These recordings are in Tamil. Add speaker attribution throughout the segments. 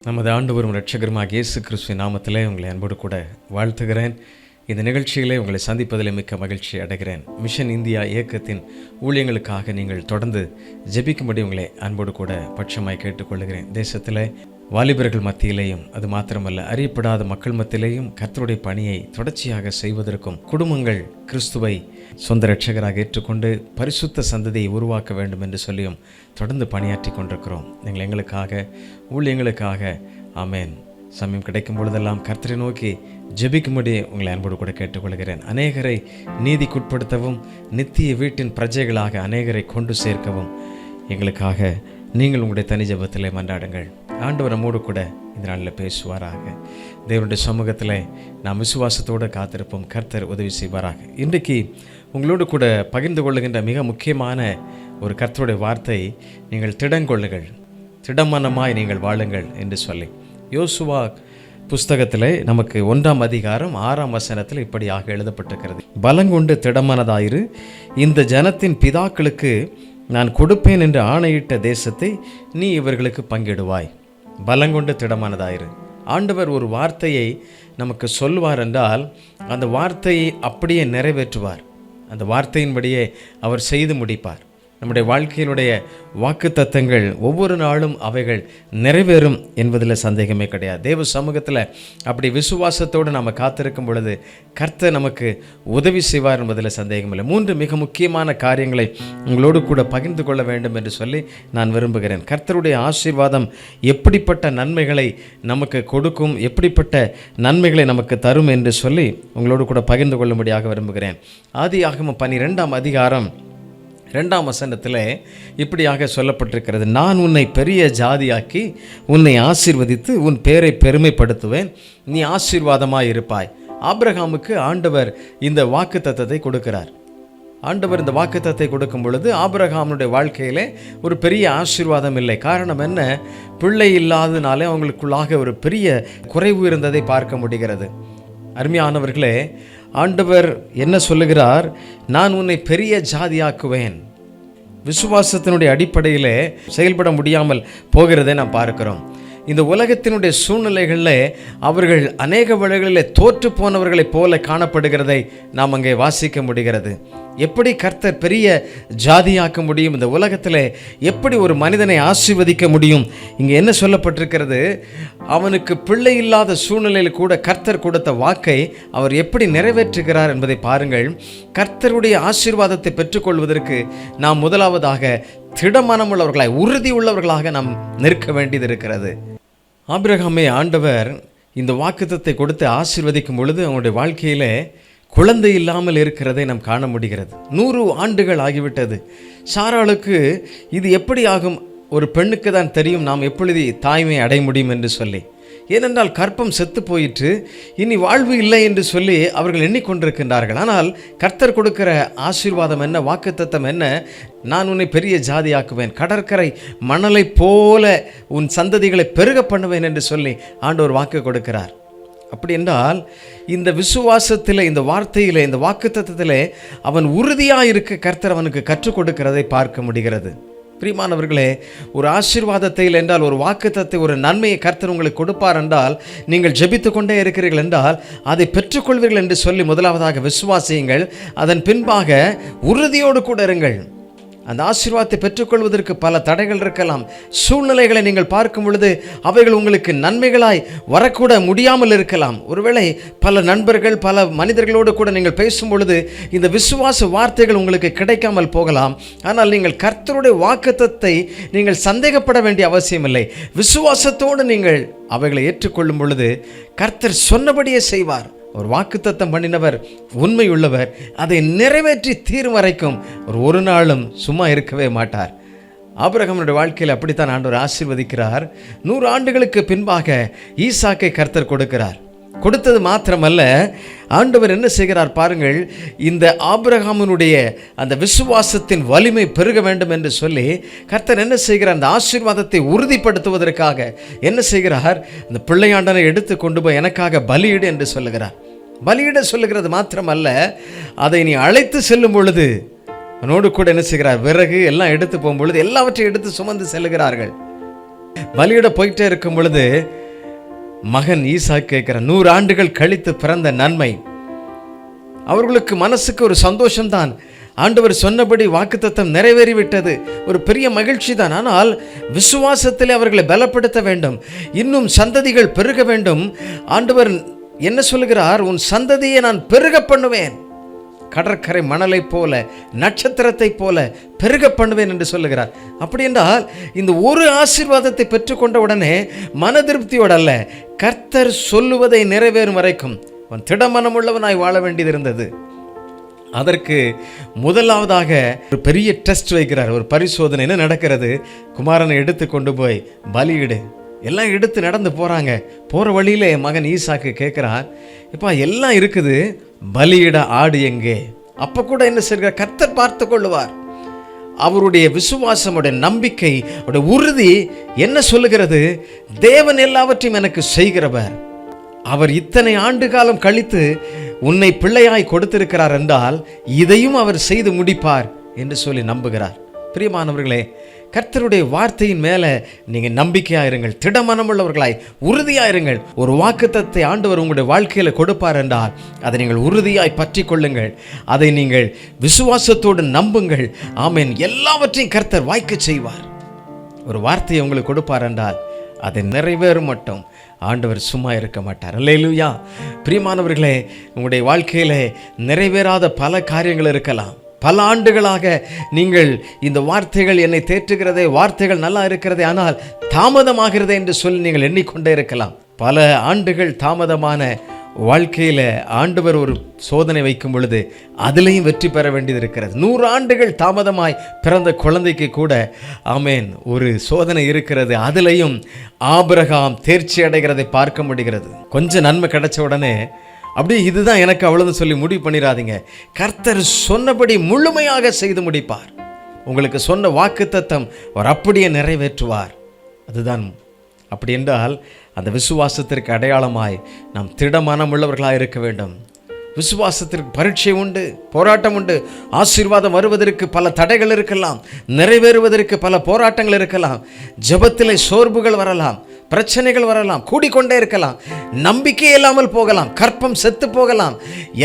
Speaker 1: நமது ஆண்டவரும் இரட்சகருமாகிய இயேசு கிறிஸ்துவின் நாமத்திலே உங்களை அன்போடு கூட வாழ்த்துகிறேன். இந்த நிகழ்ச்சியிலே உங்களை சந்திப்பதில் மிக்க மகிழ்ச்சி அடைகிறேன். மிஷன் இந்தியா இயக்கத்தின் ஊழியங்களுக்காக நீங்கள் தொடர்ந்து ஜெபிக்கும்படி உங்களை அன்போடு கூட பட்சமாய் கேட்டுக்கொள்கிறேன். தேசத்தில் வாலிபர்கள் மத்தியிலேயும் அது மாத்திரமல்ல, அறியப்படாத மக்கள் மத்தியிலேயும் கர்த்தருடைய பணியை தொடர்ச்சியாக செய்வதற்கும், குடும்பங்கள் கிறிஸ்துவை சொந்த இரட்சகராக ஏற்றுக்கொண்டு பரிசுத்த சந்ததியை உருவாக்க வேண்டும் என்று சொல்லியும் தொடர்ந்து பணியாற்றி கொண்டிருக்கிறோம். நீங்கள் எங்களுக்காக, ஊழியங்களுக்காக ஆமேன் சமயம் கிடைக்கும் பொழுதெல்லாம் கர்த்தரை நோக்கி ஜெபிக்கும்படி உங்களை அன்போடு கூட கேட்டுக்கொள்கிறேன். அநேகரை நீதிக்குட்படுத்தவும், நித்திய வீட்டின் பிரஜைகளாக அநேகரை கொண்டு சேர்க்கவும் எங்களுக்காக நீங்கள் உங்களுடைய தனி ஜெபத்திலே மன்றாடுங்கள். ஆண்டவர் நம்மோடு கூட இந்த நாளில் பேசுவாராக. தேவனுடைய சமூகத்தில் நாம் விசுவாசத்தோடு காத்திருப்போம். கர்த்தர் உதவி செய்வாராக. இன்றைக்கு உங்களோடு கூட பகிர்ந்து கொள்ளுகின்ற மிக முக்கியமான ஒரு கர்த்தருடைய வார்த்தை, நீங்கள் திடங்கொள்ளுங்கள், திடமனமாய் நீங்கள் வாழுங்கள் என்று சொல்லி யோசுவா புஸ்தகத்தில் நமக்கு 1ஆம் அதிகாரம் 6ஆம் வசனத்தில் இப்படியாக எழுதப்பட்டிருக்கிறது. பலங்கொண்டு திடமனதாயிரு, இந்த ஜனத்தின் பிதாக்களுக்கு நான் கொடுப்பேன் என்று ஆணையிட்ட தேசத்தை நீ இவர்களுக்கு பங்கிடுவாய். பலங்கொண்டு திடமானதாயிரு. ஆண்டவர் ஒரு வார்த்தையை நமக்கு சொல்வார் என்றால் அந்த வார்த்தையை அப்படியே நிறைவேற்றுவார். அந்த வார்த்தையின்படியே அவர் செய்து முடிப்பார். நம்முடைய வாழ்க்கையினுடைய வாக்குத்தத்தங்கள் ஒவ்வொரு நாளும் அவைகள் நிறைவேறும் என்பதில் சந்தேகமே கிடையாது. தேவ சமூகத்தில் அப்படி விசுவாசத்தோடு நாம் காத்திருக்கும் பொழுது கர்த்தர் நமக்கு உதவி செய்வார் என்பதில் சந்தேகமில்லை. 3 மிக முக்கியமான காரியங்களை உங்களோடு கூட பகிர்ந்து கொள்ள வேண்டும் என்று சொல்லி நான் விரும்புகிறேன். கர்த்தருடைய ஆசீர்வாதம் எப்படிப்பட்ட நன்மைகளை நமக்கு கொடுக்கும், எப்படிப்பட்ட நன்மைகளை நமக்கு தரும் என்று சொல்லி உங்களோடு கூட பகிர்ந்து கொள்ளும்படியாக விரும்புகிறேன். ஆதியாகமம் 12ஆம் அதிகாரம் 2ஆம் வசனத்தில் இப்படியாக சொல்லப்பட்டிருக்கிறது. நான் உன்னை பெரிய ஜாதியாக்கி உன்னை ஆசீர்வதித்து உன் பேரை பெருமைப்படுத்துவேன், நீ ஆசீர்வாதமாய் இருப்பாய். ஆபிரகாமுக்கு ஆண்டவர் இந்த வாக்குத்தத்தத்தை கொடுக்கிறார். ஆண்டவர் இந்த வாக்குத்தத்தை கொடுக்கும் பொழுது ஆபிரகாமுடைய வாழ்க்கையிலே ஒரு பெரிய ஆசீர்வாதம் இல்லை. காரணம் என்ன? பிள்ளை இல்லாதனாலே அவங்களுக்குள்ளாக ஒரு பெரிய குறைவு இருந்ததை பார்க்க முடிகிறது. அருமையானவர்களே, ஆண்டவர் என்ன சொல்லுகிறார்? நான் உன்னை பெரிய ஜாதியாக்குவேன். விசுவாசத்தினுடைய அடிப்படையில் செயல்பட முடியாமல் போகிறதை நாம் பார்க்கிறோம். இந்த உலகத்தினுடைய சூழ்நிலைகளில் அவர்கள் அநேக வழிகளில் தோற்று போனவர்களைப் போல காணப்படுகிறதை நாம் அங்கே வாசிக்க முடிகிறது. எப்படி கர்த்தர் பெரிய ஜாதியாக்க முடியும்? இந்த உலகத்தில் எப்படி ஒரு மனிதனை ஆசீர்வதிக்க முடியும்? இங்கே என்ன சொல்லப்பட்டிருக்கிறது? அவனுக்கு பிள்ளை இல்லாத சூழ்நிலையில் கூட கர்த்தர் கொடுத்த வாக்கை அவர் எப்படி நிறைவேற்றுகிறார் என்பதை பாருங்கள். கர்த்தருடைய ஆசீர்வாதத்தை பெற்றுக்கொள்வதற்கு நாம் முதலாவதாக திடமனமுள்ளவர்களாய், உறுதி உள்ளவர்களாக நாம் நிற்க வேண்டியது இருக்கிறது. ஆபிரகாமை ஆண்டவர் இந்த வாக்குத்தத்தை கொடுத்து ஆசீர்வதிக்கும் பொழுது அவனுடைய வாழ்க்கையில் குழந்தை இல்லாமல் இருக்கிறதை நாம் காண முடிகிறது. 100 ஆண்டுகள் ஆகிவிட்டது. சாராளுக்கு இது எப்படி ஆகும்? ஒரு பெண்ணுக்கு தான் தெரியும் நாம் எப்பொழுது தாய்மை அடைய முடியும் என்று சொல்லி. ஏனென்றால் கற்பம் செத்து போயிற்று, இனி வாழ்வு இல்லை என்று சொல்லி அவர்கள் எண்ணிக்கொண்டிருக்கின்றார்கள். ஆனால் கர்த்தர் கொடுக்கிற ஆசீர்வாதம் என்ன? வாக்குத்தத்தம் என்ன? நான் உன்னை பெரிய ஜாதியாக்குவேன், கடற்கரை மணலை போல உன் சந்ததிகளை பெருக பண்ணுவேன் என்று சொல்லி ஆண்டவர் வாக்கு கொடுக்கிறார். அப்படி என்றால் இந்த விசுவாசத்தில், இந்த வார்த்தையில், இந்த வாக்குத்தத்தத்தில் அவன் உறுதியாக இருக்க கர்த்தர் அவனுக்கு கற்றுக் கொடுக்கிறதை பார்க்க முடிகிறது. பிரியமானவர்களே, ஒரு ஆசீர்வாதத்தை என்றால், ஒரு வாக்குத்தத்தை, ஒரு நன்மையை கர்த்தர் உங்களுக்கு கொடுப்பார் என்றால், நீங்கள் ஜெபித்து கொண்டே இருக்கிறீர்கள் என்றால் அதை பெற்றுக்கொள்வீர்கள் என்று சொல்லி முதலாவதாக விசுவாசியுங்கள். அதன் பின்பாக உறுதியோடு கூட இருங்கள். அந்த ஆசீர்வாதத்தை பெற்றுக்கொள்வதற்கு பல தடைகள் இருக்கலாம். சூழ்நிலைகளை நீங்கள் பார்க்கும் பொழுது அவைகள் உங்களுக்கு நன்மைகளாய் வரக்கூட முடியாமல் இருக்கலாம். ஒருவேளை பல நண்பர்கள், பல மனிதர்களோடு கூட நீங்கள் பேசும் பொழுது இந்த விசுவாச வார்த்தைகள் உங்களுக்கு கிடைக்காமல் போகலாம். ஆனால் நீங்கள் கர்த்தருடைய வாக்குத்தத்தை நீங்கள் சந்தேகப்பட வேண்டிய அவசியம் இல்லை. விசுவாசத்தோடு நீங்கள் அவைகளை ஏற்றுக்கொள்ளும் பொழுது கர்த்தர் சொன்னபடியே செய்வார். ஒரு வாக்குத்தத்தம் பண்ணினவர் உண்மை உள்ளவர். அதை நிறைவேற்றி தீரும் வரைக்கும் ஒரு நாளும் சும்மா இருக்கவே மாட்டார். ஆபிரகாமுடைய வாழ்க்கையில் அப்படித்தான் ஆண்டவர் ஆசீர்வதிக்கிறார். 100 ஆண்டுகளுக்கு பின்பாக ஈசாக்கை கர்த்தர் கொடுக்கிறார். கொடுத்தது மாத்திரமல்ல, ஆண்டவர் என்ன செய்கிறார் பாருங்கள். இந்த ஆபிரகாமினுடைய அந்த விசுவாசத்தின் வலிமை பெருக வேண்டும் என்று சொல்லி கர்த்தர் என்ன செய்கிறார்? அந்த ஆசீர்வாதத்தை உறுதிப்படுத்துவதற்காக என்ன செய்கிறார்? அந்த பிள்ளையாண்டனை எடுத்து கொண்டு போய் எனக்காக பலியிடு என்று சொல்லுகிறார். பலியிட சொல்லுகிறது மாத்திரமல்ல, அதை நீ அழைத்து செல்லும் பொழுது அவனோடு கூட என்ன செய்கிறார்? விறகு எல்லாம் எடுத்து போகும்பொழுது எல்லாவற்றையும் எடுத்து சுமந்து செல்லுகிறார்கள். பலியிட போயிட்டே இருக்கும் பொழுது மகன் ஈசாக்கு கேட்கிறான், 100 ஆண்டுகள் கழித்து பிறந்த நன்மை. அவர்களுக்கு மனசுக்கு ஒரு சந்தோஷம்தான். ஆண்டவர் சொன்னபடி வாக்குத்தத்தம் நிறைவேறிவிட்டது, ஒரு பெரிய மகிழ்ச்சி தான். ஆனால் விசுவாசத்திலே அவர்களை பலப்படுத்த வேண்டும், இன்னும் சந்ததிகள் பெருக வேண்டும். ஆண்டவர் என்ன சொல்லுகிறார்? உன் சந்ததியை நான் பெருக பண்ணுவேன், கடற்கரை மணலை போல, நட்சத்திரத்தை போல பெருக பண்ணுவேன் என்று சொல்லுகிறார். அப்படி என்றால் இந்த ஒரு ஆசீர்வாதத்தை பெற்றுக்கொண்ட உடனே மன திருப்தியோடு அல்ல, கர்த்தர் சொல்லுவதை நிறைவேறும் வரைக்கும் அவன் திடமனம் உள்ளவனாய் வாழ வேண்டியது இருந்தது. அதற்கு முதலாவதாக ஒரு பெரிய டெஸ்ட் வைக்கிறார், ஒரு பரிசோதனை. என்ன நடக்கிறது? குமாரனை எடுத்து கொண்டு போய் பலியிடு. எல்லாம் எடுத்து நடந்து போகிறாங்க. போகிற வழியிலே மகன் ஈசாக்கு கேட்குறான், இப்போ எல்லாம் இருக்குது, பலியிட ஆடு எங்கே? அப்போ கூட என்ன செய்கிறார்? கர்த்தர் பார்த்து கொள்ளுவார். அவருடைய விசுவாசம், நம்பிக்கை, உறுதி என்ன சொல்லுகிறது? தேவன் எல்லாவற்றையும் எனக்கு செய்கிறவர். அவர் இத்தனை ஆண்டு காலம் கழித்து உன்னை பிள்ளையாய் கொடுத்திருக்கிறார் என்றால் இதையும் அவர் செய்து முடிப்பார் என்று சொல்லி நம்புகிறார். பிரியமானவர்களே, கர்த்தருடைய வார்த்தையின் மேலே நீங்கள் நம்பிக்கையாயிருங்கள், திடமனமுள்ளவர்களாய் உறுதியாயிருங்கள். ஒரு வாக்குத்தத்தை ஆண்டவர் உங்களுடைய வாழ்க்கையில் கொடுப்பார் என்றால் அதை நீங்கள் உறுதியாய் பற்றி கொள்ளுங்கள், அதை நீங்கள் விசுவாசத்தோடு நம்புங்கள். ஆமென். எல்லாவற்றையும் கர்த்தர் வாய்க்க செய்வார். ஒரு வார்த்தையை உங்களுக்கு கொடுப்பார் என்றால் அதை நிறைவேறும் மட்டும் ஆண்டவர் சும்மா இருக்க மாட்டார். அல்லேலூயா. பிரியமானவர்களே, உங்களுடைய வாழ்க்கையில் நிறைவேறாத பல காரியங்கள் இருக்கலாம். பல ஆண்டுகளாக நீங்கள் இந்த வார்த்தைகள் என்னை தேற்றுகிறதே, வார்த்தைகள் நல்லா இருக்கிறதே, ஆனால் தாமதமாகிறதே என்று சொல்லி நீங்கள் எண்ணிக்கொண்டே இருக்கலாம். பல ஆண்டுகள் தாமதமான வாழ்க்கையில் ஆண்டவர் ஒரு சோதனை வைக்கும் பொழுது அதிலையும் வெற்றி பெற வேண்டியது இருக்கிறது. 100 ஆண்டுகள் தாமதமாய் பிறந்த குழந்தைக்கு கூட ஆமேன் ஒரு சோதனை இருக்கிறது. அதிலையும் ஆபிரகாம் தேர்ச்சி அடைகிறதை பார்க்க முடிகிறது. கொஞ்சம் நன்மை கிடைச்ச உடனே அப்படியே இதுதான் எனக்கு அவ்வளவு சொல்லி முடிவு பண்ணிடாதீங்க. கர்த்தர் சொன்னபடி முழுமையாக செய்து முடிப்பார். உங்களுக்கு சொன்ன வாக்குத்தத்தம் அவர் அப்படியே நிறைவேற்றுவார். அதுதான். அப்படி என்றால் அந்த விசுவாசத்திற்கு அடையாளமாய் நாம் திடமனம் உள்ளவர்களாக இருக்க வேண்டும். விசுவாசத்திற்கு பரீட்சை உண்டு, போராட்டம் உண்டு. ஆசீர்வாதம் வருவதற்கு பல தடைகள் இருக்கலாம், நிறைவேறுவதற்கு பல போராட்டங்கள் இருக்கலாம். ஜெபத்திலே சோர்வுகள் வரலாம், பிரச்சனைகள் வரலாம், கூடிக்கொண்டே இருக்கலாம். நம்பிக்கை இல்லாமல் போகலாம், கற்பம் செத்து போகலாம்,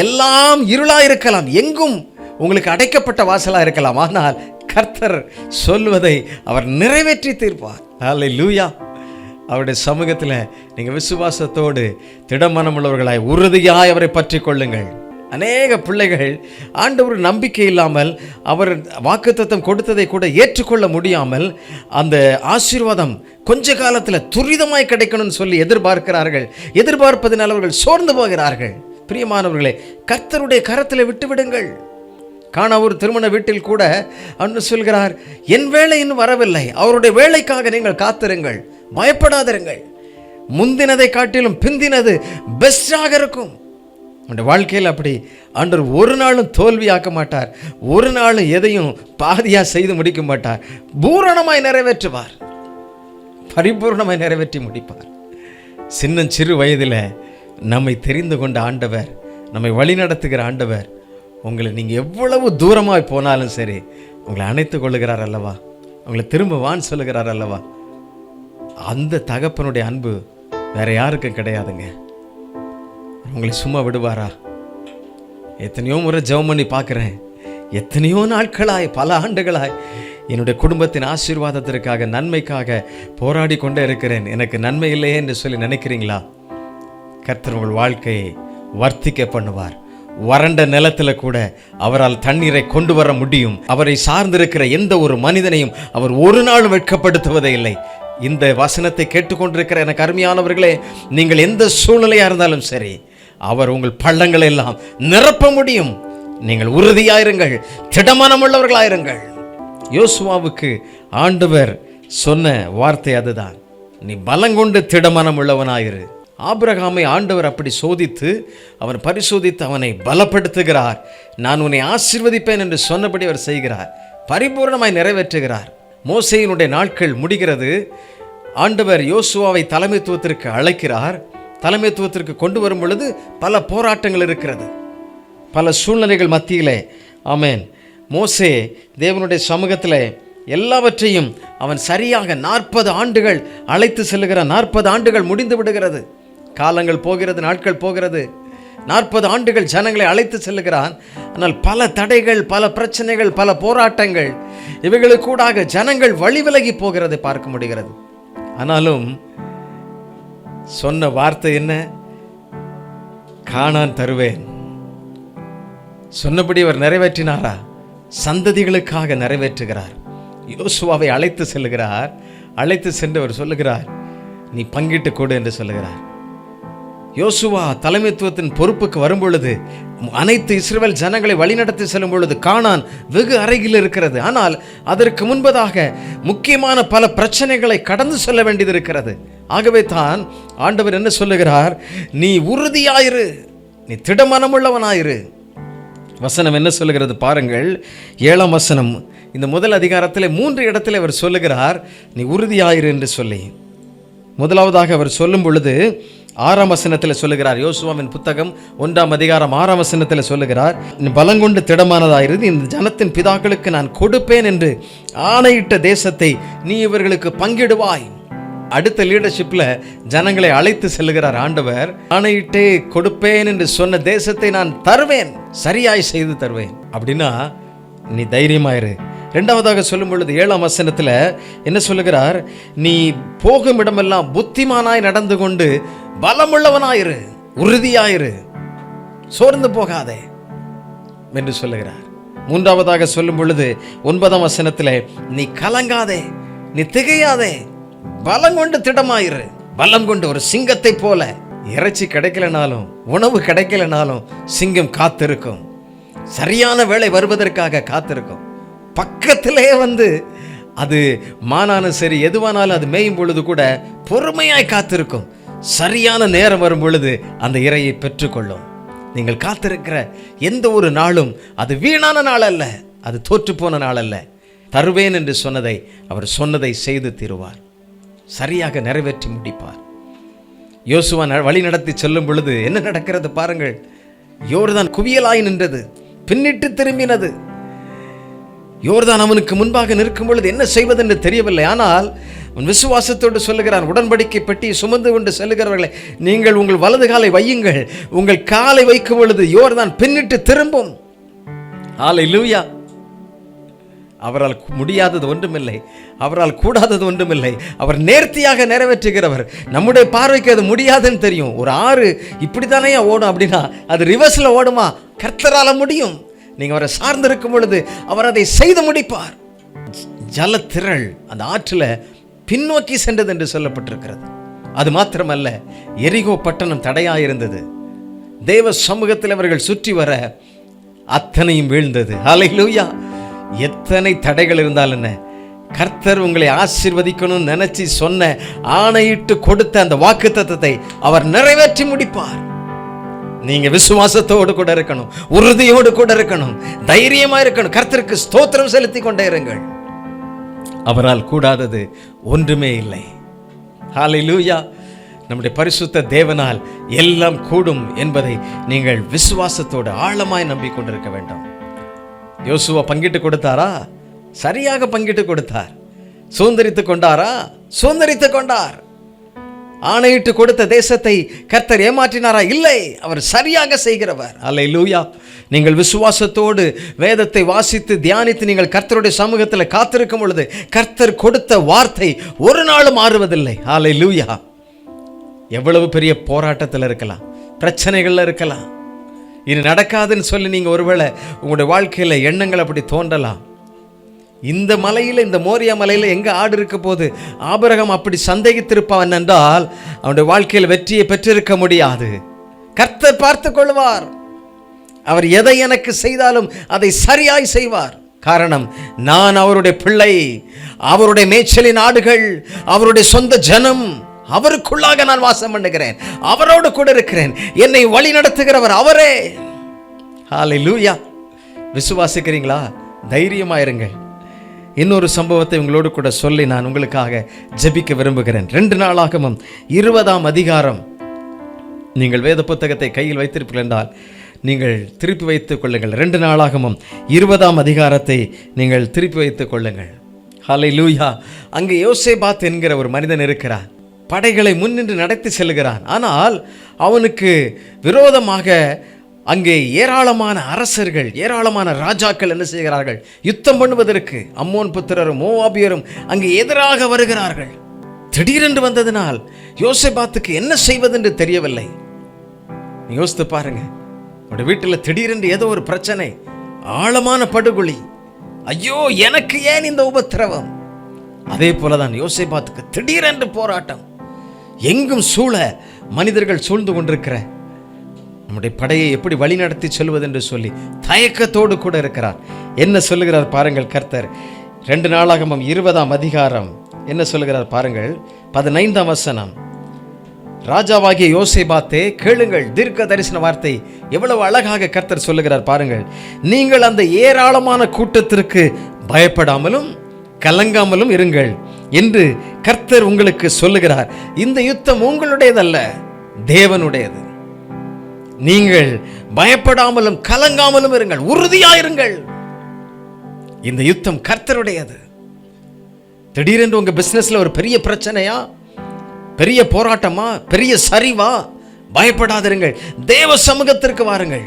Speaker 1: எல்லாம் இருளாக இருக்கலாம், எங்கும் உங்களுக்கு அடைக்கப்பட்ட வாசலாக இருக்கலாம். ஆனால் கர்த்தர் சொல்வதை அவர் நிறைவேற்றி தீர்ப்பார். அல்லேலூயா. அவருடைய சமூகத்தில் நீங்கள் விசுவாசத்தோடு திடமனம் உள்ளவர்களாய் உறுதியாய் அவரை பற்றி கொள்ளுங்கள். அநேக பிள்ளைகள் ஆண்டவர் நம்பிக்கை இல்லாமல் அவர் வாக்குத்தத்தம் கொடுத்ததை கூட ஏற்றுக்கொள்ள முடியாமல் அந்த ஆசீர்வாதம் கொஞ்ச காலத்தில் துரிதமாய் கிடைக்கணும்னு சொல்லி எதிர்பார்க்கிறார்கள். எதிர்பார்ப்பதனால் அவர்கள் சோர்ந்து போகிறார்கள். பிரியமானவர்களே, கர்த்தருடைய கரத்தில் விட்டுவிடுங்கள். காண ஒரு திருமண வீட்டில் கூட அன்று சொல்கிறார், என் வேலை இன்னும் வரவில்லை, அவருடைய வேலைக்காக நீங்கள் காத்திருங்கள், பயப்படாதிருங்கள். முந்தினதை காட்டிலும் பிந்தினது பெஸ்டாக இருக்கும். உங்களுடைய வாழ்க்கையில் அப்படி ஆண்டவர் ஒரு நாளும் தோல்வியாக்க மாட்டார், ஒரு நாளும் எதையும் பாதியாக செய்து முடிக்க மாட்டார். பூரணமாய் நிறைவேற்றுவார், பரிபூர்ணமாய் நிறைவேற்றி முடிப்பார். சிறு வயதில் நம்மை தெரிந்து கொண்ட ஆண்டவர், நம்மை வழி நடத்துகிற ஆண்டவர், உங்களை நீங்கள் எவ்வளவு தூரமாய் போனாலும் சரி உங்களை அணைத்து கொள்ளுகிறார் அல்லவா, உங்களை திரும்ப வான் சொல்லுகிறார் அல்லவா. அந்த தகப்பனுடைய அன்பு வேற யாருக்கும் கிடையாதுங்க. உங்களை சும்மா விடுவாரா? எத்தனையோ முறை ஜெபம் பண்ணி பார்க்குறேன், எத்தனையோ நாட்களாய், பல ஆண்டுகளாய் என்னுடைய குடும்பத்தின் ஆசீர்வாதத்திற்காக, நன்மைக்காக போராடி கொண்டே இருக்கிறேன். எனக்கு நன்மை இல்லையே என்று சொல்லி நினைக்கிறீங்களா? கர்த்தர் உங்கள் வாழ்க்கையை வர்த்திக்க பண்ணுவார். வறண்ட நிலத்தில் கூட அவரால் தண்ணீரை கொண்டு வர முடியும். அவரை சார்ந்திருக்கிற எந்த ஒரு மனிதனையும் அவர் ஒரு நாள் வெட்கப்படுத்துவதே இல்லை. இந்த வசனத்தை கேட்டுக்கொண்டிருக்கிற எனக்கு அருமையானவர்களே, நீங்கள் எந்த சூழ்நிலையாக இருந்தாலும் சரி அவர் உங்கள் பள்ளங்களை எல்லாம் நிரப்ப முடியும். நீங்கள் உறுதியாயிருங்கள், திடமனமுள்ளவர்களாயிருங்கள். யோசுவாவுக்கு ஆண்டவர் சொன்ன வார்த்தை அதுதான், நீ பலங்கொண்டு திடமனம் உள்ளவனாயிரு. ஆபிரகாமை ஆண்டவர் அப்படி சோதித்து, அவன் பரிசோதித்து அவனை பலப்படுத்துகிறார். நான் உன்னை ஆசீர்வதிப்பேன் என்று சொன்னபடி அவர் செய்கிறார், பரிபூர்ணமாய் நிறைவேற்றுகிறார். மோசேயினுடைய நாட்கள் முடிகிறது. ஆண்டவர் யோசுவாவை தலைமைத்துவத்திற்கு அழைக்கிறார். தலைமைத்துவத்திற்கு கொண்டு வரும் பொழுது பல போராட்டங்கள் இருக்கிறது, பல சூழ்நிலைகள் மத்தியிலே. ஆமேன். மோசே தேவனுடைய சமூகத்தில் எல்லாவற்றையும் அவன் சரியாக 40 ஆண்டுகள் அழைத்து செல்லுகிறான். 40 ஆண்டுகள் முடிந்து விடுகிறது. காலங்கள் போகிறது, நாட்கள் போகிறது. 40 ஆண்டுகள் ஜனங்களை அழைத்து செல்லுகிறான். ஆனால் பல தடைகள், பல பிரச்சனைகள், பல போராட்டங்கள், இவைகளுக்கூடாக ஜனங்கள் வழிவிலகி போகிறதை பார்க்க முடிகிறது. ஆனாலும் சொன்ன வார்த்தை என்ன? கானான் தருவேன். சொன்னபடி அவர் நிறைவேற்றினாரா? சந்ததிகளுக்காக நிறைவேற்றுகிறார். யோசுவாவை அழைத்து செல்லுகிறார். அழைத்து சென்று அவர் சொல்லுகிறார், நீ பங்கிட்டு கொடு என்று சொல்லுகிறார். யோசுவா தலைமைத்துவத்தின் பொறுப்புக்கு வரும்பொழுது, அனைத்து இஸ்ரவேல் ஜனங்களை வழிநடத்தி செல்லும் பொழுது கானான் வெகு அருகில் இருக்கிறது. ஆனால் அதற்கு முன்பதாக முக்கியமான பல பிரச்சனைகளை கடந்து செல்ல வேண்டியது இருக்கிறது. ஆகவே தான் ஆண்டவர் என்ன சொல்லுகிறார்? நீ உறுதியாயிரு, நீ திடமனமுள்ளவனாயிரு. வசனம் என்ன சொல்லுகிறது பாருங்கள். 7ஆம் வசனம். இந்த முதல் அதிகாரத்தில் 3 இடத்துல அவர் சொல்லுகிறார் நீ உறுதியாயிரு என்று சொல்லி. முதலாவதாக அவர் சொல்லும் பொழுது 6ஆம் வசனத்தில் சொல்லுகிறார். யோசுவாவின் புத்தகம் 1ஆம் அதிகாரம் 6ஆம் வசனத்தில் சொல்லுகிறார், நீ பலங்கொண்டு திடமானதாயிரு, இந்த ஜனத்தின் பிதாக்களுக்கு நான் கொடுப்பேன் என்று ஆணையிட்ட தேசத்தை நீ இவர்களுக்கு பங்கிடுவாய். அடுத்த லீடர்ஷிப்ல ஜனங்களை அழைத்து செல்லுகிறார் ஆண்டவர். ஆணையிட்டே கொடுப்பேன் என்று சொன்ன தேசத்தை நான் தருவேன், சரியாய் செய்து தருவேன். அப்படின்னா நீ தைரியமாயிரு. இரண்டாவதாக சொல்லும் பொழுது 7ஆம் வசனத்துல என்ன சொல்லுகிறார்? நீ போகும் இடமெல்லாம் புத்திமானாய் நடந்து கொண்டு பலமுள்ளவனாயிரு, உறுதியாயிரு, சோர்ந்து போகாதே என்று சொல்லுகிறார். மூன்றாவதாக சொல்லும் பொழுது 9ஆம் வசனத்துல நீ கலங்காதே, நீ திகையாதே, பலம் கொண்டு திடமாயிரு. பலம் கொண்டு ஒரு சிங்கத்தை போல. இறைச்சி கிடைக்கலனாலும், உணவு கிடைக்கலனாலும் சிங்கம் காத்திருக்கும். சரியான வேளை வருவதற்காக காத்திருக்கும். பக்கத்திலே வந்து அது மானானும் சரி எதுவானாலும் அது மேயும் பொழுது கூட பொறுமையாய் காத்திருக்கும். சரியான நேரம் வரும் பொழுது அந்த இரையை பெற்றுக்கொள்ளும். நீங்கள் காத்திருக்கிற எந்த ஒரு நாளும் அது வீணான நாள் அல்ல, அது தோற்று போன நாள் அல்ல. தருவேன் என்று சொன்னதை அவர் சொன்னதை செய்து தீருவார், சரியாக நிறைவேற்றி முடிப்பார். யோசுவா வழி நடத்தி செல்லும் பொழுது என்ன நடக்கிறது பாருங்கள். யோர்தான் குவியலாய் நின்றது, பின்னிட்டு திரும்பினது. யோர்தான் அவனுக்கு முன்பாக நிற்கும் பொழுது என்ன செய்வதென்று தெரியவில்லை. ஆனால் விசுவாசத்தோடு சொல்லுகிறான், உடன்படிக்கை பெட்டி சுமந்து கொண்டு செல்லுகிறவர்களை நீங்கள் உங்கள் வலது காலை வையுங்கள். உங்கள் காலை வைக்கும் பொழுது யோர்தான் பின்னிட்டு திரும்பும். ஹல்லேலூயா. அவரால் முடியாதது ஒன்றுமில்லை, அவரால் கூடாதது ஒன்றுமில்லை. அவர் நேர்த்தியாக நிறைவேற்றுகிறவர். நம்முடைய பார்வைக்கு அது முடியாதுன்னு தெரியும். ஒரு ஆறு இப்படித்தானே ஓடும் அப்படின்னா அது ரிவர்ஸ்ல ஓடுமா? கர்த்தரால முடியும். நீங்க அவரை சார்ந்திருக்கும் பொழுது அவர் அதை செய்து முடிப்பார். ஜலத்திரள் அந்த ஆற்றுல பின்னோக்கி சென்றது என்று சொல்லப்பட்டிருக்கிறது. அது மாத்திரமல்ல, எரிகோ பட்டணம் தடையாயிருந்தது. தேவ சமூகத்தில் அவர்கள் சுற்றி வர அத்தனையும் வீழ்ந்தது. ஹல்லேலூயா. எத்தனை தடைகள் இருந்தால் என்ன, கர்த்தர் உங்களை ஆசீர்வதிக்கணும்னு நினைச்சு சொன்ன ஆணையிட்டு கொடுத்த அந்த வாக்குத்தத்தத்தை அவர் நிறைவேற்றி முடிப்பார். நீங்க விசுவாசத்தோடு கூட இருக்கணும், உறுதியோடு கூட இருக்கணும், தைரியமா இருக்கணும். கர்த்தருக்கு ஸ்தோத்திரம் செலுத்தி கொண்டே இருங்கள். அவரால் கூடாதது ஒன்றுமே இல்லை. ஹல்லேலூயா. நம்முடைய பரிசுத்த தேவனால் எல்லாம் கூடும் என்பதை நீங்கள் விசுவாசத்தோடு ஆழமாய் நம்பிக்கொண்டிருக்க வேண்டும். யோசுவா பங்கிட்டு கொடுத்தாரா? சரியாக பங்கிட்டு கொடுத்தார். சுதந்தரித்து கொண்டாரா? சுதந்தரித்து கொண்டார். ஆணையிட்டு கொடுத்த தேசத்தை கர்த்தர் ஏமாற்றினாரா? இல்லை, அவர் சரியாக செய்கிறவர். அல்லேலூயா. நீங்கள் விசுவாசத்தோடு வேதத்தை வாசித்து தியானித்து நீங்கள் கர்த்தருடைய சமூகத்தில் காத்திருக்கும் பொழுது கர்த்தர் கொடுத்த வார்த்தை ஒரு நாளும் மாறுவதில்லை. அல்லேலூயா. எவ்வளவு பெரிய போராட்டத்தில் இருக்கலாம், பிரச்சனைகள்ல இருக்கலாம், இது நடக்காதுன்னு சொல்லி நீங்கள் ஒருவேளை உங்களுடைய வாழ்க்கையில் எண்ணங்கள் அப்படி தோன்றலாம். இந்த மலையில், இந்த மோரியா மலையில் எங்கே ஆடு இருக்க போது ஆபிரகாம் அப்படி சந்தேகித்திருப்பான் என்றால் அவனுடைய வாழ்க்கையில் வெற்றியை பெற்றிருக்க முடியாது. கர்த்தர் பார்த்து கொள்வார். அவர் எதை எனக்கு செய்தாலும் அதை சரியாய் செய்வார். காரணம், நான் அவருடைய பிள்ளை, அவருடைய மேய்ச்சலின் ஆடுகள், அவருடைய சொந்த ஜனம். அவருக்குள்ளாக நான் வாசம் பண்ணுகிறேன், அவரோடு கூட இருக்கிறேன். என்னை வழி நடத்துகிறவர் அவரே. ஹல்லேலூயா. விசுவாசிக்கிறீங்களா? தைரியமாயிருங்கள். இன்னொரு சம்பவத்தை உங்களோடு கூட சொல்லி நான் உங்களுக்காக ஜெபிக்க விரும்புகிறேன். 2 நாளாகமம் 20ஆம் அதிகாரம். நீங்கள் வேத புத்தகத்தை கையில் வைத்திருப்பீர்கள் என்றால் நீங்கள் திருப்பி வைத்துக் கொள்ளுங்கள். 2 நாளாகமம் 20ஆம் அதிகாரத்தை நீங்கள் திருப்பி வைத்துக் கொள்ளுங்கள். ஹல்லேலூயா. அங்கே யோசேபாத் என்கிற ஒரு மனிதன் இருக்கிறான். படைகளை முன்னின்று நடத்தி செல்கிறான். ஆனால் அவனுக்கு விரோதமாக அங்கே ஏராளமான அரசர்கள், ஏராளமான ராஜாக்கள் என்ன செய்கிறார்கள்? யுத்தம் பண்ணுவதற்கு அம்மோன் புத்திரரும் மோவாபியரும் அங்கே எதிராக வருகிறார்கள். திடீரென்று வந்ததினால் யோசேபாத்துக்கு என்ன செய்வதென்று தெரியவில்லை. யோசித்து பாருங்க, உங்களுடைய வீட்டில் திடீரென்று ஏதோ ஒரு பிரச்சனை, ஆழமான படுகொலி. ஐயோ, எனக்கு ஏன் இந்த உபத்திரவம்? அதே போலதான் யோசேபாத்துக்கு திடீரென்று போராட்டம். எங்கும் சூழ மனிதர்கள் சூழ்ந்து கொண்டிருக்கிற நம்முடைய படையை எப்படி வழிநடத்தி செல்வது என்று சொல்லி தயக்கத்தோடு கூட இருக்கிறார். என்ன சொல்லுகிறார் பாருங்கள் கர்த்தர். 2 நாளாகமம் 20ஆம் அதிகாரம் என்ன சொல்லுகிறார் பாருங்கள், 15ஆம் வசனம். ராஜாவாகிய யோசேபாத்தே கேளுங்கள், தீர்க்க தரிசன வார்த்தை எவ்வளவு அழகாக கர்த்தர் சொல்லுகிறார் பாருங்கள். நீங்கள் அந்த ஏராளமான கூட்டத்திற்கு பயப்படாமலும் கலங்காமலும் இருங்கள் என்று கர்த்தர் உங்களுக்கு சொல்லுகிறார். இந்த யுத்தம் உங்களுடையதல்ல, தேவனுடையது. நீங்கள் பயப்படாமலும் கலங்காமலும் இருங்கள், உறுதியாயிருங்கள். இந்த யுத்தம் கர்த்தருடையது. திடீரென்று உங்க பிசினஸ்ல ஒரு பெரிய பிரச்சனையா, பெரிய போராட்டமா, பெரிய சரிவா, பயப்படாதிருங்கள். தேவ சமூகத்திற்கு வாருங்கள்.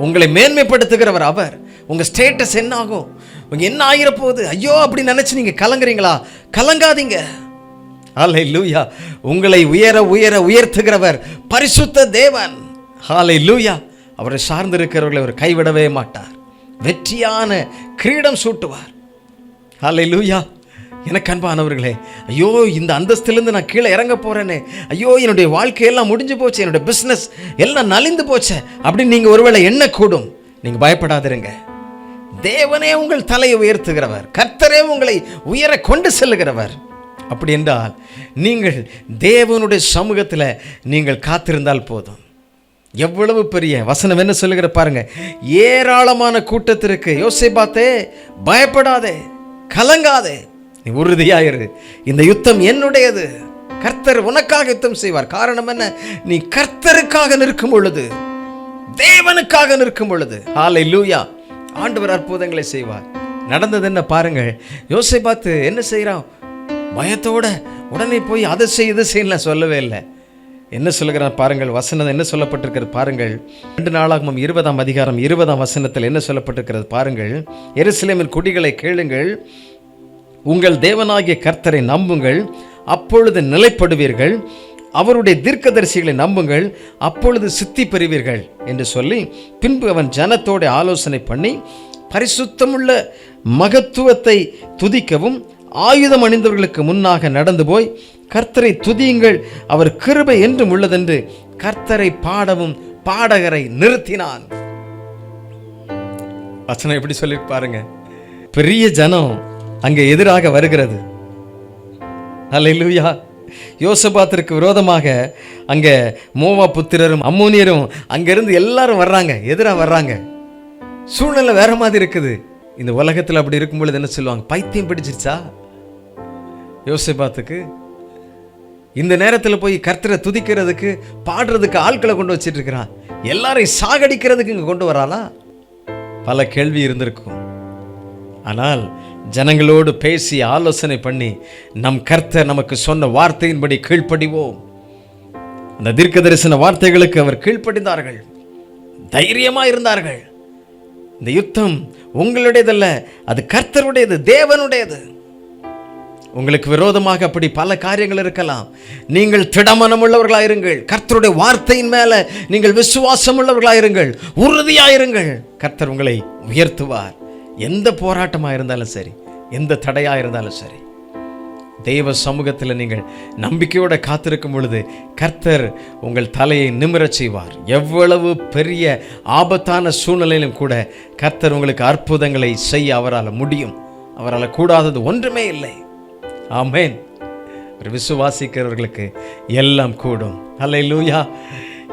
Speaker 1: உங்களை மேன்மைப்படுத்துகிறவர் அவர். உங்க ஸ்டேட்டஸ் என்ன ஆகும், உங்க என்ன ஆகிற போகுது, ஐயோ அப்படி நினைச்சு நீங்க கலங்குறீங்களா? கலங்காதீங்க. ஹல்லேலூயா. உங்களை உயர உயர உயர்த்துகிறவர் பரிசுத்த தேவன். ஹல்லேலூயா. அவரை சார்ந்திருக்கிறவர்களை அவர் கைவிடவே மாட்டார். வெற்றியான கிரீடம் சூட்டுவார். ஹல்லேலூயா. எனக்கு அன்பானவர்களே, ஐயோ இந்த அந்தஸ்திலிருந்து நான் கீழே இறங்க போறேனே, ஐயோ என்னுடைய வாழ்க்கையெல்லாம் முடிஞ்சு போச்சு, என்னுடைய பிஸ்னஸ் எல்லாம் நலிந்து போச்சு அப்படின்னு நீங்கள் ஒருவேளை எண்ணக்கூடும். நீங்கள் பயப்படாதிருங்க. தேவனே உங்கள் தலையை உயர்த்துகிறவர், கர்த்தரே உங்களை உயர கொண்டு செல்லுகிறவர். அப்படி என்றால் நீங்கள் தேவனுடைய சமூகத்தில் நீங்கள் காத்திருந்தால் போதும். எவ்வளவு பெரிய வசனம் என்ன சொல்லுகிற பாருங்க. ஏராளமான கூட்டத்திற்கு யோசேபாத்தே பயப்படாதே, கலங்காதே, நீ உறுதியாயிரு. இந்த யுத்தம் என்னுடையது. கர்த்தர் உனக்காக யுத்தம் செய்வார். காரணம் என்ன? நீ கர்த்தருக்காக நிற்கும் பொழுது, தேவனுக்காக நிற்கும் பொழுது. ஹல்லேலூயா. ஆண்டவர் அற்புதங்களை செய்வார். நடந்தது என்ன பாருங்கள். யோசேபாத்து என்ன செய்கிறான்? பயத்தோட உடனே போய் அதை செய் இதை செய்யலாம் சொல்லவே இல்லை. என்ன சொல்லுகிறான் பாருங்கள். வசனம் என்ன சொல்லப்பட்டிருக்கிறது பாருங்கள். 2 நாளாகமம் 20ஆம் அதிகாரம் 20ஆம் வசனத்தில் என்ன சொல்லப்பட்டிருக்கிறது பாருங்கள். எருசலேமின் குடிகளை கேளுங்கள், உங்கள் தேவனாகிய கர்த்தரை நம்புங்கள், அப்பொழுது நிலைப்படுவீர்கள். அவருடைய தீர்க்கதரிசிகளை நம்புங்கள், அப்பொழுது சித்தி பெறுவீர்கள் என்று சொல்லி, பின்பு அவன் ஜனத்தோட ஆலோசனை பண்ணி பரிசுத்தமுள்ள மகத்துவத்தை துதிக்கவும் ஆயுதம் அணிந்தவர்களுக்கு முன்னாக நடந்து போய், கர்த்தரை துதியுங்கள், அவர் கிருபை என்றும் உள்ளதென்று கர்த்தரை பாடவும் பாடகரை நிறுத்தினான். வசனம் எப்படி சொல்லி பாருங்க. பெரிய ஜனம் அங்கே எதிராக வருகிறது. அல்லேலூயா. யோசபாத்திற்கு விரோதமாக அங்கே மோவா புத்திரரும் அம்மோனியரும் அங்கிருந்து எல்லாரும் வர்றாங்க, எதிராக வர்றாங்க. சூழ்நிலை வேற மாதிரி இருக்குது. இந்த உலகத்தில் அப்படி இருக்கும் பொழுது என்ன சொல்லுவாங்க? பைத்தியம் பிடிச்சிருச்சா யோசபாத்துக்கு? இந்த நேரத்தில் போய் கர்த்தரை துதிக்கிறதுக்கு பாடுறதுக்கு ஆட்களை கொண்டு வச்சிட்டு இருக்கிறான். எல்லாரையும் சாகடிக்கிறதுக்கு இங்கே கொண்டு வராளா? பல கேள்வி இருந்திருக்கும். ஆனால் ஜனங்களோடு பேசி ஆலோசனை பண்ணி நம் கர்த்தர் நமக்கு சொன்ன வார்த்தையின்படி கீழ்ப்படிவோம். அந்த தீர்க்க தரிசன வார்த்தைகளுக்கு அவர் கீழ்ப்படிந்தார்கள், தைரியமாக இருந்தார்கள். இந்த யுத்தம் உங்களுடையதல்ல, அது கர்த்தருடையது, தேவனுடையது. உங்களுக்கு விரோதமாக அப்படி பல காரியங்கள் இருக்கலாம். நீங்கள் திடமனம் உள்ளவர்களாயிருங்கள். கர்த்தருடைய வார்த்தையின் மேல நீங்கள் விசுவாசம் உள்ளவர்களாயிருங்கள், உறுதியாயிருங்கள். கர்த்தர் உங்களை உயர்த்துவார். எந்த போராட்டமாக இருந்தாலும் சரி, எந்த தடையாக இருந்தாலும் சரி, தெய்வ சமூகத்தில் நீங்கள் நம்பிக்கையோடு காத்திருக்கும் பொழுது கர்த்தர் உங்கள் தலையை நிமிரச் செய்வார். எவ்வளவு பெரிய ஆபத்தான சூழ்நிலையிலும் கூட கர்த்தர் உங்களுக்கு அற்புதங்களை செய்ய அவரால் முடியும். அவரால் கூடாதது ஒன்றுமே இல்லை. ஆமென். விசுவாசிக்கிறவர்களுக்கு எல்லாம் கூடும். அல்லேலூயா.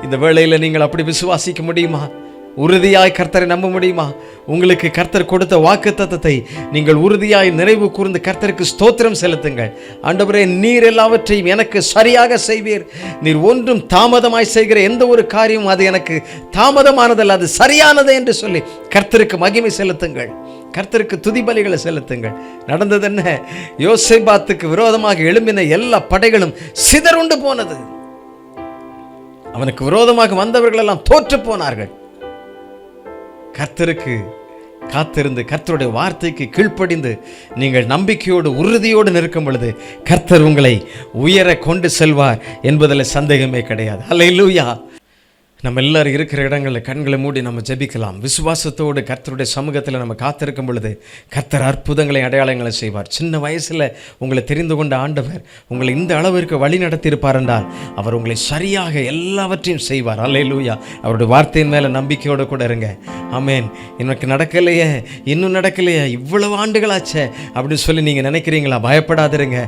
Speaker 1: இந்த வேளையில் நீங்கள் அப்படி விசுவாசிக்க முடியுமா? உறுதியாய் கர்த்தரை நம்ப முடியுமா? உங்களுக்கு கர்த்தர் கொடுத்த வாக்குத்தத்தத்தை நீங்கள் உறுதியாய் நிறைவு கூர்ந்து கர்த்தருக்கு ஸ்தோத்திரம் செலுத்துங்கள். ஆண்டவரே, நீர் எல்லாவற்றையும் எனக்கு சரியாக செய்வீர். நீர் ஒன்றும் தாமதமாய் செய்கிற எந்த ஒரு காரியம் அது எனக்கு தாமதமானதல்ல, அது சரியானது என்று சொல்லி கர்த்தருக்கு மகிமை செலுத்துங்கள். கர்த்தருக்கு துதிபலிகளை செலுத்துங்கள். நடந்தது என்ன? யோசேபாத்துக்கு விரோதமாக எழும்பின எல்லா படைகளும் சிதறுண்டு போனது. அவனுக்கு விரோதமாக வந்தவர்கள் எல்லாம் தோற்று போனார்கள். கர்த்தருக்கு காத்திருந்து கர்த்தருடைய வார்த்தைக்கு கீழ்ப்படிந்து நீங்கள் நம்பிக்கையோடு உறுதியோடு நிற்கும் பொழுது கர்த்தர் உங்களை உயர கொண்டு செல்வார் என்பதில் சந்தேகமே கிடையாது. அல்லேலூயா. நம்ம எல்லாரும் இருக்கிற இடங்களில் கண்களை மூடி நம்ம ஜெபிக்கலாம். விசுவாசத்தோடு கர்த்தருடைய சமூகத்தில் நம்ம காத்திருக்கும் பொழுது கர்த்தர் அற்புதங்களை அடையாளங்களை செய்வார். சின்ன வயசில் உங்களை தெரிந்து கொண்ட ஆண்டவர் உங்களை இந்த அளவிற்கு வழி நடத்தியிருப்பார் என்றால் அவர் உங்களை சரியாக எல்லாவற்றையும் செய்வார். அல்லேலூயா. அவருடைய வார்த்தையின் மேலே நம்பிக்கையோடு கூட இருங்க. ஆமேன். எனக்கு நடக்கலையே, இன்னும் நடக்கலையே, இவ்வளவு ஆண்டுகளாச்சே அப்படின்னு சொல்லி நீங்கள் நினைக்கிறீங்களா? பயப்படாதிருங்க.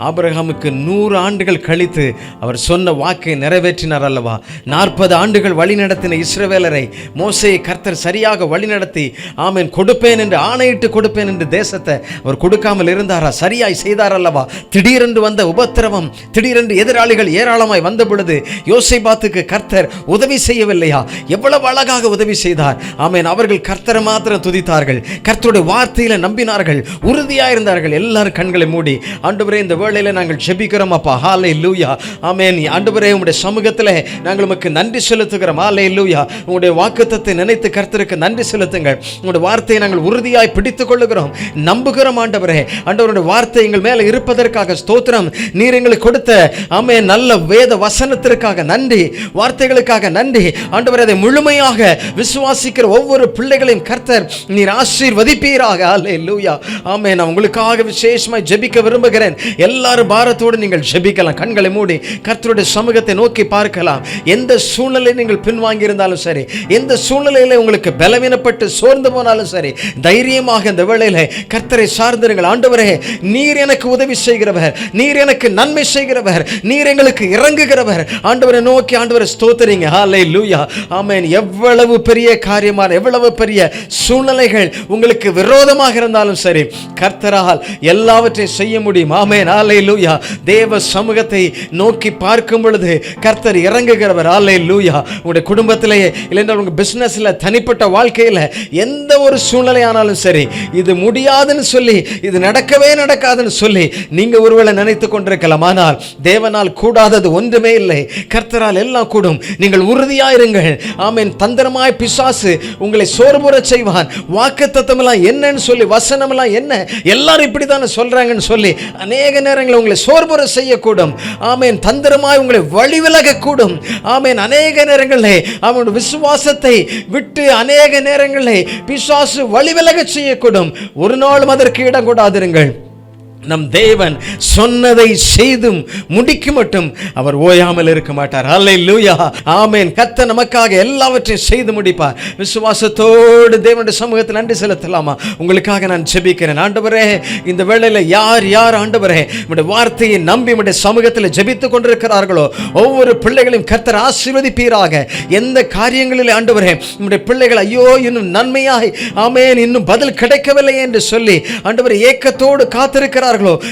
Speaker 1: ஆபிரகாமுக்கு 100 ஆண்டுகள் கழித்து அவர் சொன்ன வாக்கை நிறைவேற்றினார் அல்லவா? 40 ஆண்டுகள் வழிநடத்தின இஸ்ரவேலரை மோசேயை கர்த்தர் சரியாக வழிநடத்தி ஆமேன் கொடுப்பேன் என்று ஆணையிட்டு கொடுப்பேன் என்று தேசத்தை அவர் கொடுக்காமல் இருந்தாரா? சரியாய் செய்தார் அல்லவா? திடீரென்று வந்த உபத்திரவம், திடீரென்று எதிராளிகள் ஏராளமாய் வந்த பொழுது யோசேபாத்துக்கு கர்த்தர் உதவி செய்யவில்லையா? எவ்வளவு அழகாக உதவி செய்தார். ஆமேன். அவர்கள் கர்த்தரை மாத்திரம் துதித்தார்கள், கர்த்தருடைய வார்த்தையில நம்பினார்கள், உறுதியாக இருந்தார்கள். எல்லாரும் கண்களை மூடி ஆண்டவரே, இந்த வேளையில நாங்கள் ஜெபிக்கிறோம் அப்பா. ஹல்லேலூயா. ஆமேன். ஆண்டவரே, உம்முடைய சமூகத்திலே நாங்கள் உமக்கு நன்றி செலுத்துகிறோம். ஹல்லேலூயா. உங்களுடைய வாக்குத்தத்தை நினைத்து கர்த்தருக்கு நன்றி செலுத்துங்கள். உங்களுடைய வார்த்தையை நாங்கள் உறுதியாய் பிடித்துக் கொள்ளுகிறோம், நம்புகிறோம். ஆண்டவரே, ஆண்டவருடைய வார்த்தை எங்கள் மேலே இருப்பதற்காக ஸ்தோத்திரம். நீர் எங்களுக்கு கொடுத்த ஆமென் நல்ல வேத வசனத்திற்காக நன்றி, வார்த்தைகளுக்காக நன்றி. ஆண்டவரே, அதை முழுமையாக விசுவாசிக்கிற ஒவ்வொரு பிள்ளைகளையும் கர்த்தர் நீர் ஆசீர்வதிப்பீராக. ஹல்லேலூயா. ஆமென். நான் உங்களுக்காக விசேஷமாய் ஜெபிக்க விரும்புகிறேன். எல்லாரும் பாரத்தோடு நீங்கள் ஜெபிக்கலாம். கண்களை மூடி கர்த்தருடைய சமூகத்தை நோக்கி பார்க்கலாம். எந்த சூழ்நிலை நீங்கள் பின்வாங்கி இருந்தாலும் சரி, எந்த சூழ்நிலையில உங்களுக்கு பலவீனப்பட்டு சோர்ந்து போனாலும் சரி, தைரியமாக இந்த வேளையில கர்த்தரை சார்ந்திருங்கள். ஆண்டவரே, நீர் எனக்கு உதவி செய்கிறவர், நீர் எனக்கு நன்மை செய்கிறவர், நீர் எங்களுக்கு இறங்குகிறவர். ஆண்டவரை நோக்கி ஆண்டவரை ஸ்தோத்திரிங்க. ஹல்லேலூயா. ஆமென். எவ்வளவு பெரிய காரியமான, எவ்வளவு பெரிய சூழ்நிலைகள் உங்களுக்கு விரோதமாக இருந்தாலும் சரி, கர்த்தரால் எல்லாவற்றையும் செய்ய முடியும். ஆமென். ஹல்லேலூயா. தேவ சமூகத்தை நோக்கி பார்க்கும் பொழுது கர்த்தர் இறங்குகிறவர். ஹல்லேலூயா. உங்களுடைய குடும்பத்திலேயே இல்லைன்னா உங்க பிசினஸ்ல, தனிப்பட்ட வாழ்க்கையில எந்த ஒரு சூழ்நிலை ஆனாலும் சரி, இது முடியாதுன்னு சொல்லி, இது நடக்கவே நடக்காதுன்னு சொல்லி நீங்க ஒருவேளை நினைத்து கொண்டிருக்கலாம். ஆனால் தேவனால் கூடாதது ஒன்றுமே இல்லை. கர்த்தரால் எல்லாம் கூடும். நீங்கள் உறுதியாயிருங்கள். ஆமென். தந்திரமாய் பிசாசு உங்களை சோர்வுற செய்வான். வாக்குத்தத்தம் எல்லாம் என்னன்னு சொல்லி, வசனம் எல்லாம் என்ன, எல்லாரும் இப்படித்தானே சொல்றாங்கன்னு சொல்லி அநேக நேரங்களில் உங்களை சோர்வுற செய்யக்கூடும். ஆமென். தந்திரமாய் உங்களை வழிவிலக கூடும். ஆமென். அநேக நேரங்களிலே அவனுடைய விசுவாசத்தை விட்டு அநேக நேரங்களிலே பிசாசு வழிவிலக செய்யக்கூடும். ஒரு நாளும் அதற்கு இடம் கொடாதிருங்கள். நம் தேவன் சொன்னதை செய்தும் முடிக்கும் மட்டும் அவர் ஓயாமல் இருக்க மாட்டார். ஹல்லேலூயா. ஆமென். கர்த்தர் நமக்காக எல்லாவற்றையும் செய்து முடிப்பார். விசுவாசத்தோடு தேவனுடைய சமூகத்தில் நன்றி செலுத்தலாமா? உங்களுக்காக நான் ஜெபிக்கிறேன். ஆண்டவரே, இந்த வேளையில யார் யார் ஆண்டவரே உம்முடைய வார்த்தையை நம்பி உம்முடைய சமூகத்தில் ஜெபித்துக் கொண்டிருக்கிறார்களோ ஒவ்வொரு பிள்ளைகளையும் கர்த்தர் ஆசீர்வதிப்பீராக. எந்த காரியங்களில் ஆண்டவரே உம்முடைய பிள்ளைகள் ஐயோ இன்னும் நன்மையாய் ஆமென் இன்னும் பதில் கிடைக்கவில்லை என்று சொல்லி ஆண்டவரே ஏக்கத்தோடு காத்திருக்கிறார்,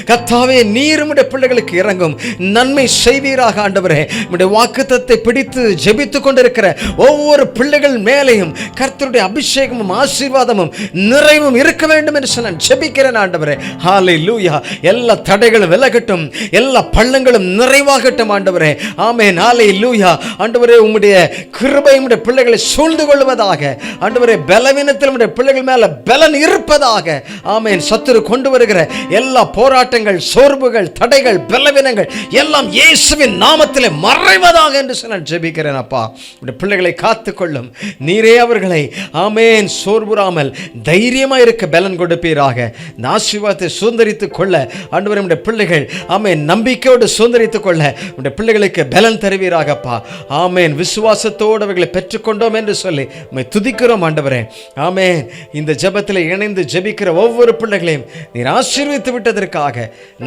Speaker 1: கர்த்தாவே, நீர் உம்முடைய பிள்ளைகளுக்கு இறங்கும், நன்மை செய்வீராக. ஆண்டவரே, உம்முடைய வாக்குத்தத்தை பிடித்து ஜெபித்துக் கொண்டிருக்கிற ஒவ்வொரு பிள்ளைகள் மேலேயும் கர்த்தருடைய அபிஷேகமும் ஆசீர்வாதமும் நிறைவும் இருக்க வேண்டும் என்று நான் ஜெபிக்கிறேன். ஆண்டவரே, ஹல்லேலூயா. எல்லா தடைகளும் விலகட்டும், எல்லா பள்ளங்களும் நிறைவாகட்டும். ஆண்டவரே, ஆமென். ஹல்லேலூயா. ஆண்டவரே, உம்முடைய கிருபை உம்முடைய பிள்ளைகளை சூழ்ந்து கொள்வதாக. ஆண்டவரே, பலவீனத்தில் உம்முடைய பிள்ளைகள் மேல பலன் இருப்பதாக. ஆமென். சத்துரு கொண்டு வருகிற எல்லா போராட்டங்கள், சோர்வுகள், தடைகள், பலவீனங்கள் எல்லாம் இயேசுவின் நாமத்திலே மறைவதாக என்று நான் ஜெபிக்கிறேன். அப்பா, உடைய பிள்ளைகளை காத்துக்கொள்ளும். நீரே அவர்களை ஆமென் சோர்வுறாமல் தைரியமாக இருக்க பலன் கொடுப்பீராக. ஆசீர்வாதத்தை சுதந்தரித்துக் கொள்ள ஆண்டவரே உடைய பிள்ளைகள் ஆமென் நம்பிக்கையோடு சுதந்தரித்துக் கொள்ள உடைய பிள்ளைகளுக்கு பலன் தருவீராகப்பா. ஆமென். விசுவாசத்தோடு அவர்களை பெற்றுக்கொண்டோம் என்று சொல்லி உம்மை துதிக்கிறோம். ஆண்டவரே, ஆமென். இந்த ஜெபத்தில் இணைந்து ஜெபிக்கிற ஒவ்வொரு பிள்ளைகளையும் நீர் ஆசீர்வதித்து விட்டதற்காக,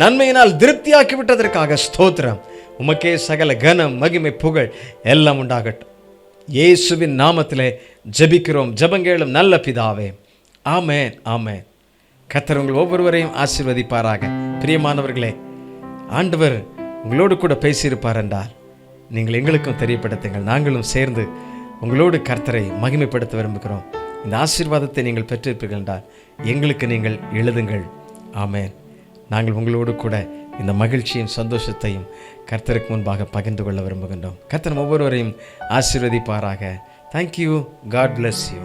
Speaker 1: நன்மையினால் திருப்தியாக்கி விட்டதற்காக ஸ்தோத்திரம். உமக்கே சகல கனம், மகிமை, புகழ் எல்லாம் உண்டாகட்டும். இயேசுவின் நாமத்திலே ஜெபிக்கிறோம், ஜெபங்கேளும் நல்ல பிதாவே. ஆமென், ஆமென். கர்த்தர் உங்கள் ஒவ்வொருவரையும் ஆசீர்வதிப்பாராக. பிரியமானவர்களே, ஆண்டவர் உங்களோடு கூட பேசியிருப்பார் என்றால் நீங்கள் எங்களுக்கும் தெரியப்படுத்துங்கள். நாங்களும் சேர்ந்து உங்களோடு கர்த்தரை மகிமைப்படுத்த விரும்புகிறோம். இந்த ஆசீர்வாதத்தை நீங்கள் பெற்றிருப்பீர்கள் என்றால் எங்களுக்கு நீங்கள் எழுதுங்கள். ஆமென். நாங்கள் உங்களோடு கூட இந்த மகிழ்ச்சியும் சந்தோஷத்தையும் கர்த்தருக்கு முன்பாக பகிர்ந்து கொள்ள விரும்புகின்றோம். கர்த்தர் ஒவ்வொருவரையும் ஆசீர்வதிப்பாராக. தேங்க்யூ. God bless you.